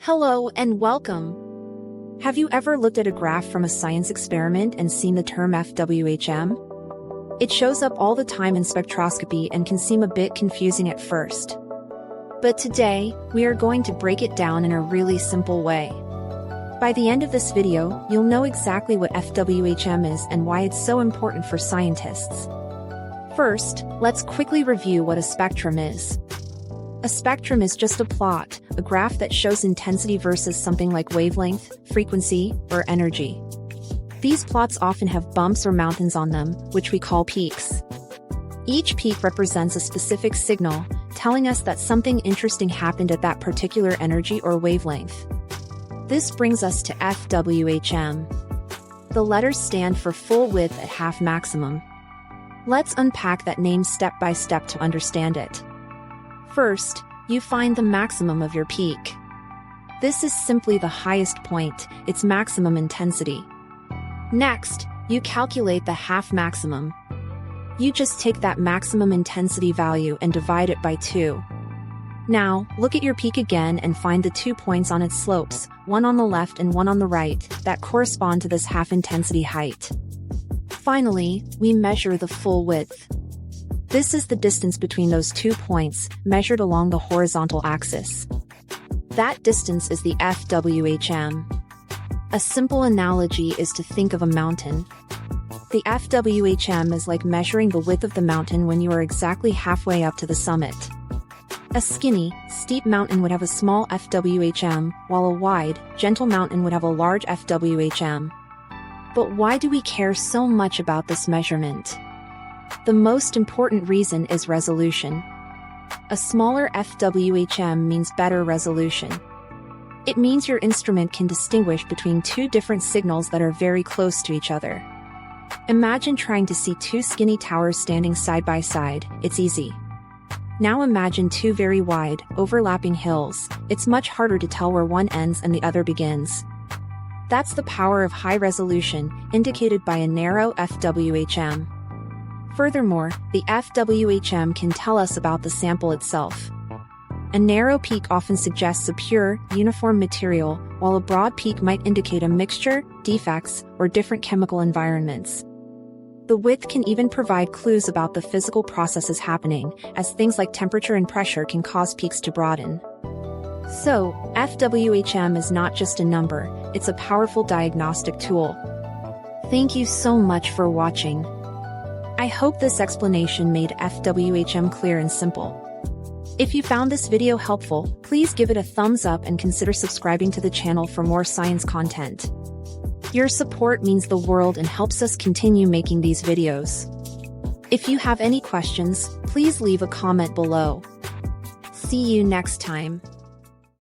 Hello and welcome. Have you ever looked at a graph from a science experiment and seen the term FWHM? It shows up all the time in spectroscopy and can seem a bit confusing at first. But today, we are going to break it down in a really simple way. By the end of this video, you'll know exactly what FWHM is and why it's so important for scientists. First, let's quickly review what a spectrum is. A spectrum is just a plot, a graph that shows intensity versus something like wavelength, frequency, or energy. These plots often have bumps or mountains on them, which we call peaks. Each peak represents a specific signal, telling us that something interesting happened at that particular energy or wavelength. This brings us to FWHM. The letters stand for full width at half maximum. Let's unpack that name step by step to understand it. First, you find the maximum of your peak. This is simply the highest point, its maximum intensity. Next, you calculate the half maximum. You just take that maximum intensity value and divide it by 2. Now, look at your peak again and find the 2 points on its slopes, one on the left and one on the right, that correspond to this half intensity height. Finally, we measure the full width. This is the distance between those 2 points, measured along the horizontal axis. That distance is the FWHM. A simple analogy is to think of a mountain. The FWHM is like measuring the width of the mountain when you are exactly halfway up to the summit. A skinny, steep mountain would have a small FWHM, while a wide, gentle mountain would have a large FWHM. But why do we care so much about this measurement? The most important reason is resolution. A smaller FWHM means better resolution. It means your instrument can distinguish between 2 different signals that are very close to each other. Imagine trying to see 2 skinny towers standing side by side. It's easy. Now imagine 2 very wide, overlapping hills. It's much harder to tell where one ends and the other begins. That's the power of high resolution, indicated by a narrow FWHM. Furthermore, the FWHM can tell us about the sample itself. A narrow peak often suggests a pure, uniform material, while a broad peak might indicate a mixture, defects, or different chemical environments. The width can even provide clues about the physical processes happening, as things like temperature and pressure can cause peaks to broaden. So, FWHM is not just a number, it's a powerful diagnostic tool. Thank you so much for watching. I hope this explanation made FWHM clear and simple. If you found this video helpful, please give it a thumbs up and consider subscribing to the channel for more science content. Your support means the world and helps us continue making these videos. If you have any questions, please leave a comment below. See you next time.